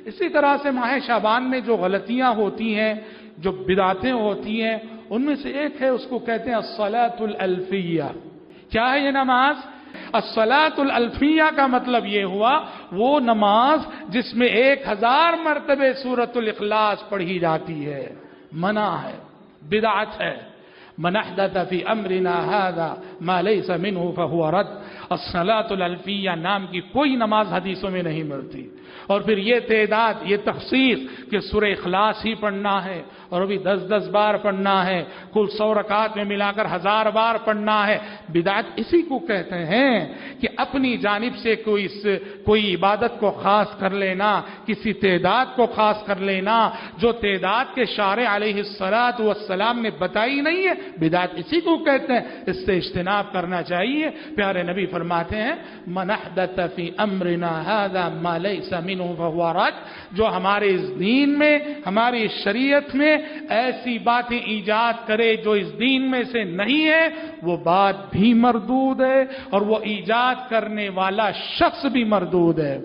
اسی طرح سے ماہ شعبان میں جو غلطیاں ہوتی ہیں، جو بدعتیں ہوتی ہیں، ان میں سے ایک ہے، اس کو کہتے ہیں الصلاۃ الالفیہ۔ کیا ہے یہ نماز؟ الصلاۃ الالفیہ کا مطلب یہ ہوا وہ نماز جس میں 1000 مرتبہ سورۃ الاخلاص پڑھی جاتی ہے، منع ہے، بدعت ہے۔ من احدث فی امرنا هذا ما ليس منه فهو رد۔ الصلاۃ الالفیہ نام کی کوئی نماز حدیثوں میں نہیں ملتی۔ اور پھر یہ تعداد، یہ تخصیص کہ سورہ اخلاص ہی پڑھنا ہے اور ابھی 10 بار پڑھنا ہے، کل 100 رکعات میں ملا کر 1000 بار پڑھنا ہے، بدعت اسی کو کہتے ہیں کہ اپنی جانب سے کوئی عبادت کو خاص کر لینا، کسی تعداد کو خاص کر لینا جو تعداد کے شارع علیہ الصلاۃ والسلام نے بتائی نہیں ہے، بدعت اسی کو کہتے ہیں۔ اس سے اجتناب کرنا چاہیے۔ پیارے نبی فرماتے ہیں من احدث فی امرنا هذا ما ليس منه فهو رد۔ جو ہمارے اس دین میں، ہماری شریعت میں ایسی باتیں ایجاد کرے جو اس دین میں سے نہیں ہے، وہ بات بھی مردود ہے اور وہ ایجاد کرنے والا شخص بھی مردود ہے۔